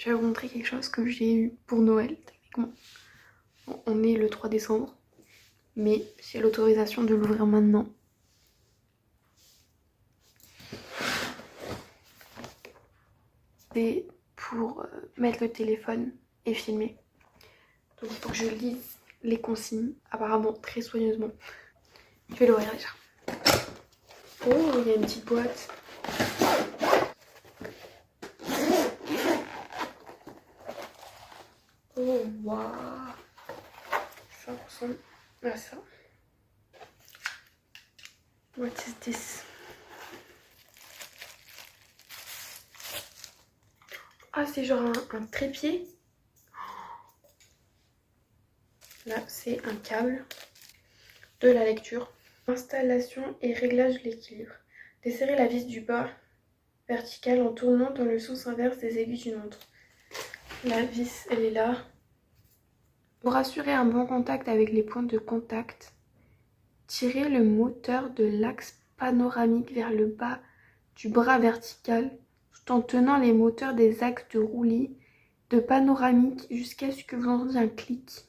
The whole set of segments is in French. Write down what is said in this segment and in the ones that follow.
Je vais vous montrer quelque chose que j'ai eu pour Noël, techniquement. Bon, on est le 3 décembre, mais j'ai l'autorisation de l'ouvrir maintenant. C'est pour mettre le téléphone et filmer. Donc il faut que je lise les consignes, apparemment très soigneusement. Je vais l'ouvrir déjà. Oh, il y a une petite boîte. Oh, waouh. Ça ressemble à ça. What is this? Ah, c'est genre un trépied. Là, c'est un câble de la lecture. Installation et réglage de l'équilibre. Desserrer la vis du bas verticale en tournant dans le sens inverse des aiguilles d'une montre. La vis, elle est là. Pour assurer un bon contact avec les points de contact, tirez le moteur de l'axe panoramique vers le bas du bras vertical tout en tenant les moteurs des axes de roulis de panoramique jusqu'à ce que vous entendiez un clic.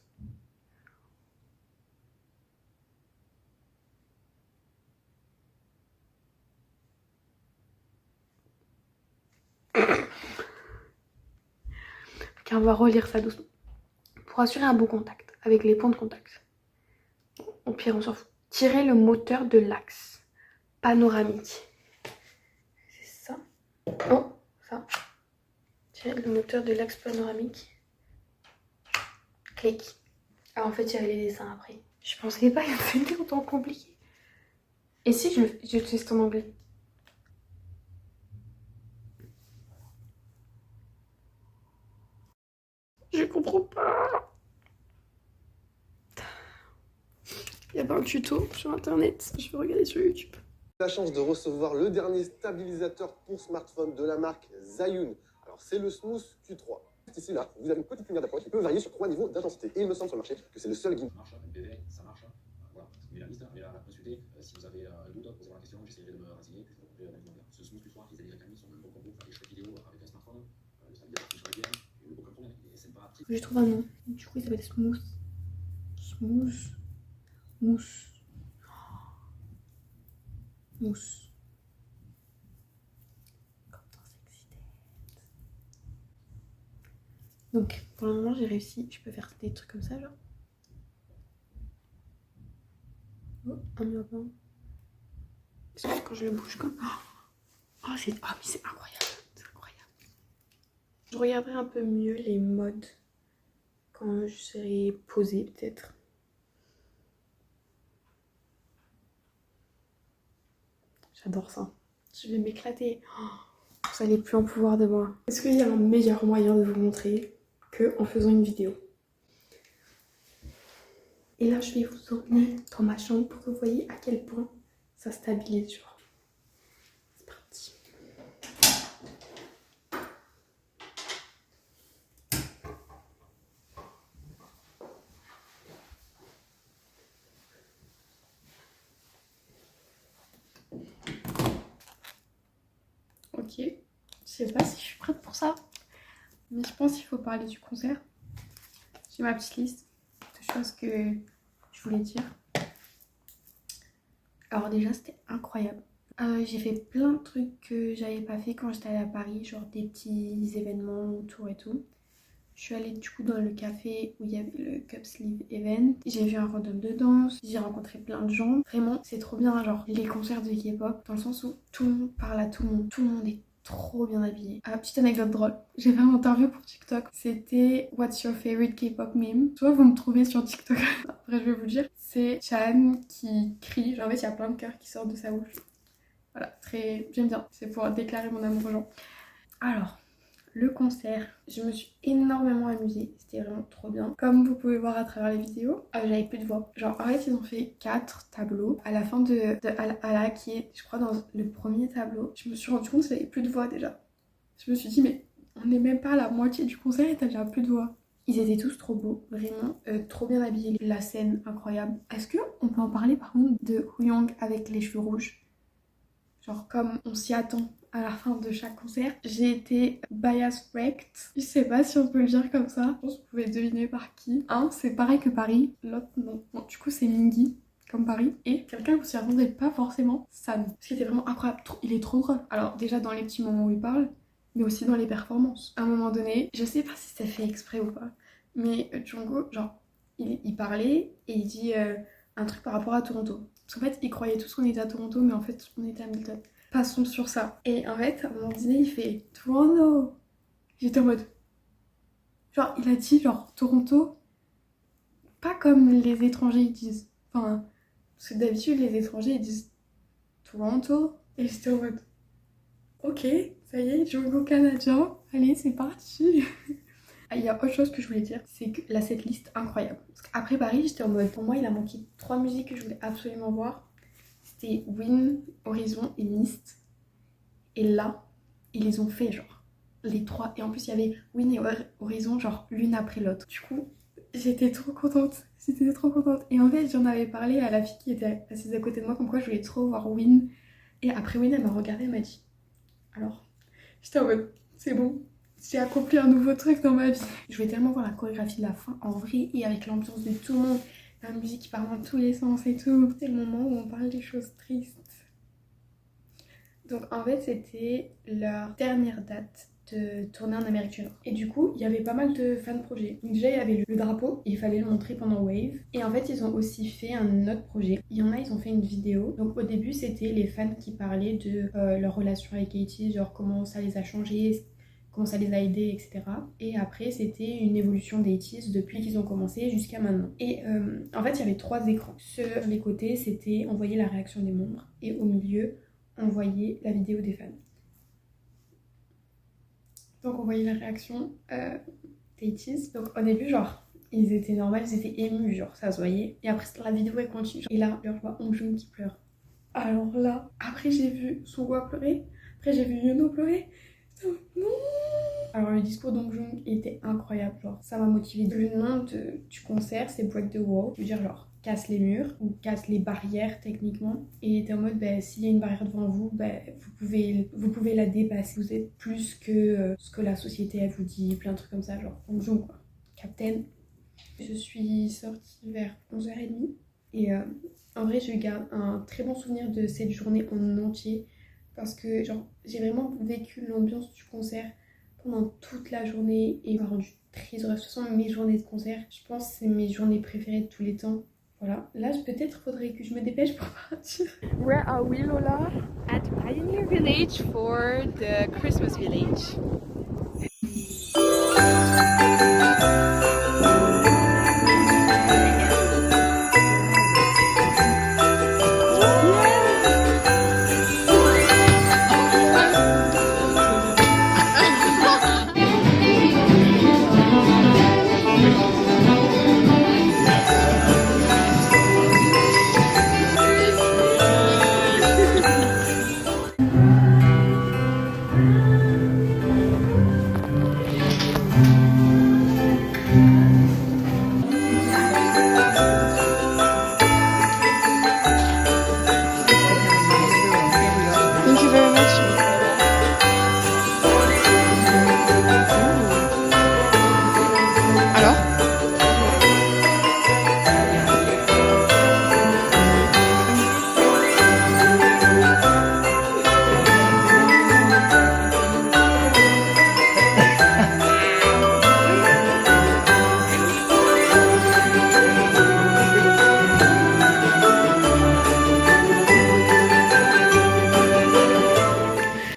Ok, on va relire ça doucement. Pour assurer un bon contact avec les points de contact. Au pire, on s'en fout. Tirez le moteur de l'axe panoramique. C'est ça. Oh, ça. Tirez le moteur de l'axe panoramique. Clic. Ah, en fait, il y avait les dessins après. Je pensais pas que c'était autant compliqué. Et si je teste en anglais? Je comprends pas. Il y a pas un tuto sur internet. Je vais regarder sur YouTube. La chance de recevoir le dernier stabilisateur pour smartphone de la marque Zhiyun. Alors c'est le Smooth Q3. Ici là, vous avez une petite lumière d'approche qui peut varier sur 3 niveaux d'intensité. Et il me semble sur le marché que c'est le seul gimbal. Ça marche, MPV, ça marche. Voilà, mais la liste, mais là, consultez. Si vous avez un doute, posez-moi la question, j'essaierai de me renseigner. Puis je vous couperai l'alimentaire. Ce Smooth Q3 qu'ils avaient réclamé sur un bon combo pour faire des chouettes vidéo avec un smartphone. Le stabilisateur fonctionne bien, il n'y a aucun problème. Il est sympa. Je trouve un nom. Du coup, il s'appelle Smooth. Smooth. Mousse. Mousse. Donc, pour le moment, j'ai réussi. Je peux faire des trucs comme ça, genre. Oh, un miroir. Est-ce que quand je le bouge comme... Oh, mais c'est incroyable. C'est incroyable. Je regarderai un peu mieux les modes quand je serai posée, peut-être. J'adore ça. Je vais m'éclater. Vous n'allez plus en pouvoir de moi. Est-ce qu'il y a un meilleur moyen de vous montrer qu'en faisant une vidéo? Et là, je vais vous emmener dans ma chambre pour que vous voyez à quel point ça stabilise, genre. C'est parti. Ok, je sais pas si je suis prête pour ça, mais je pense qu'il faut parler du concert. J'ai ma petite liste de choses que je voulais dire. Alors déjà, c'était incroyable. J'ai fait plein de trucs que j'avais pas fait quand j'étais allée à Paris, genre des petits événements autour et tout. Je suis allée du coup dans le café où il y avait le Cup Sleeve Event. J'ai vu un random de danse, j'ai rencontré plein de gens. Vraiment, c'est trop bien, genre les concerts de K-pop, dans le sens où tout le monde parle à tout le monde. Tout le monde est trop bien habillé. Ah, petite anecdote drôle. J'ai fait une interview pour TikTok. C'était What's your favorite K-pop meme? Soit vous me trouvez sur TikTok. Après, je vais vous le dire. C'est Chan qui crie. Genre, en fait, il y a plein de cœurs qui sortent de sa bouche. Voilà, très... j'aime bien. C'est pour déclarer mon amour aux gens. Alors... le concert, je me suis énormément amusée, c'était vraiment trop bien. Comme vous pouvez voir à travers les vidéos, j'avais plus de voix. Genre en fait ils ont fait 4 tableaux. À la fin de Ala qui est je crois dans le premier tableau, je me suis rendu compte que j'avais plus de voix déjà. Je me suis dit mais on n'est même pas à la moitié du concert et t'as déjà plus de voix. Ils étaient tous trop beaux, vraiment trop bien habillés. La scène incroyable. Est-ce qu'on peut en parler par contre de Young avec les cheveux rouges? Genre comme on s'y attend à la fin de chaque concert, j'ai été bias wrecked. Je sais pas si on peut le dire comme ça. Je pense que vous pouvez deviner par qui. Un, c'est pareil que Paris. L'autre, non. Bon, du coup, c'est Mingy, comme Paris. Et quelqu'un que vous y attendez pas forcément, Sam. Ce qui était vraiment incroyable. Il est trop drôle. Alors, déjà dans les petits moments où il parle, mais aussi dans les performances. À un moment donné, je sais pas si c'est fait exprès ou pas, mais Jungkook, genre, il parlait et il dit un truc par rapport à Toronto. Parce qu'en fait, il croyait tous qu'on était à Toronto, mais en fait, on était à Milton. Passons sur ça. Et en fait, à un moment donné, il fait Toronto. J'étais en mode. Genre, il a dit genre Toronto, pas comme les étrangers ils disent. Enfin, parce que d'habitude, les étrangers ils disent Toronto. Et j'étais en mode. Ok, ça y est, Jungkook canadien. Allez, c'est parti. Il y a autre chose que je voulais dire, c'est que la setlist incroyable. Parce qu'après Paris, j'étais en mode. Pour moi, il a manqué 3 musiques que je voulais absolument voir. C'était Win, Horizon et Mist. Et là, ils les ont fait, genre, les 3. Et en plus, il y avait Win et Horizon, genre, l'une après l'autre. Du coup, j'étais trop contente. J'étais trop contente. Et en fait, j'en avais parlé à la fille qui était assise à côté de moi, comme quoi je voulais trop voir Win. Et après Win, elle m'a regardée, elle m'a dit alors, j'étais en mode, c'est bon, j'ai accompli un nouveau truc dans ma vie. Je voulais tellement voir la chorégraphie de la fin en vrai et avec l'ambiance de tout le monde. La musique qui part dans tous les sens et tout. C'est le moment où on parle des choses tristes. Donc en fait, c'était leur dernière date de tournée en Amérique du Nord. Et du coup, il y avait pas mal de fan projets. Donc déjà, il y avait le drapeau, il fallait le montrer pendant Wave. Et en fait, ils ont aussi fait un autre projet. Il y en a, ils ont fait une vidéo. Donc au début, c'était les fans qui parlaient de leur relation avec Katie, genre comment ça les a changés, comment ça les a aidés, etc. Et après, c'était une évolution des ATEEZ depuis qu'ils ont commencé jusqu'à maintenant. Et en fait, il y avait 3 écrans. Sur les côtés, c'était on voyait la réaction des membres. Et au milieu, on voyait la vidéo des fans. Donc on voyait la réaction des ATEEZ. Donc au début, genre, ils étaient normaux, ils étaient émus, genre, ça se voyait. Et après, la vidéo, elle continue. Et là, je vois Hongjoong qui pleure. Alors là, après j'ai vu Sungwa pleurer. Après j'ai vu Yuno pleurer. Non. Alors le discours d'Hongjoong était incroyable, genre, ça m'a motivée. Le nom du concert, c'est Break the Wall. Je veux dire, genre, casse les murs ou casse les barrières techniquement, et il était en mode s'il y a une barrière devant vous, vous pouvez la dépasser, vous êtes plus que ce que la société elle vous dit, plein de trucs comme ça, genre bonjour quoi, Captain. Je suis sortie vers 11h30 et en vrai je garde un très bon souvenir de cette journée en entier parce que genre j'ai vraiment vécu l'ambiance du concert pendant toute la journée et m'a rendu très heureuse. De toute façon, mes journées de concert, je pense que c'est mes journées préférées de tous les temps. Voilà, là peut-être faudrait que je me dépêche pour partir. Where are we, Lola? At Pioneer Village for the Christmas village.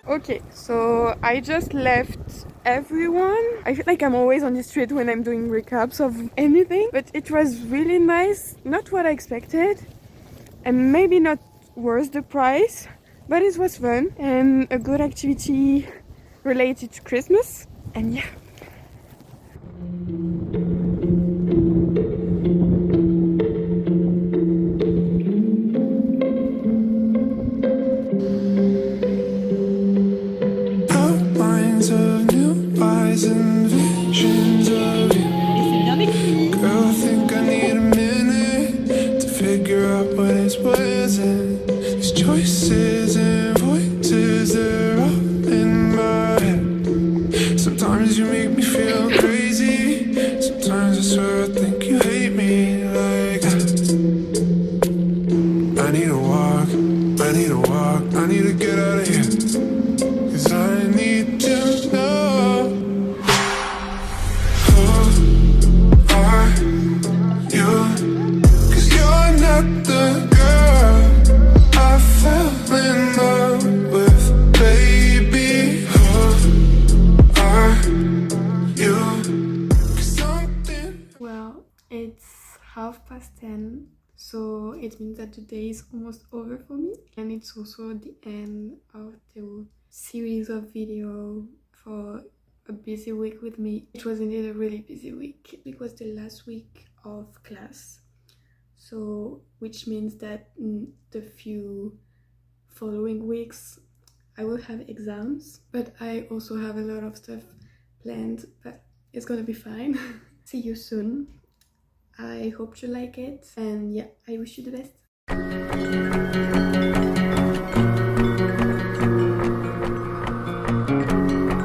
Okay, so I just left everyone. I feel like I'm always on the street when I'm doing recaps of anything, but it was really nice. Not what I expected, and maybe not worth the price, but it was fun and a good activity related to Christmas. And yeah. And visions of you. Girl, I think I need a minute to figure out what is what isn't. These choices and voices, they're all yeah. 'Cause I need to know who are you? 'Cause you're not the girl I fell in love with, baby. Who are you? 'Cause something. Well, it's 10:30, so it means that the day is almost over for me, and it's also the end of the series of video for a busy week with me. It was indeed a really busy week. It was the last week of class, so which means that in the few following weeks I will have exams, but I also have a lot of stuff planned, but it's gonna be fine. See you soon. I hope you like it, and yeah, I wish you the best.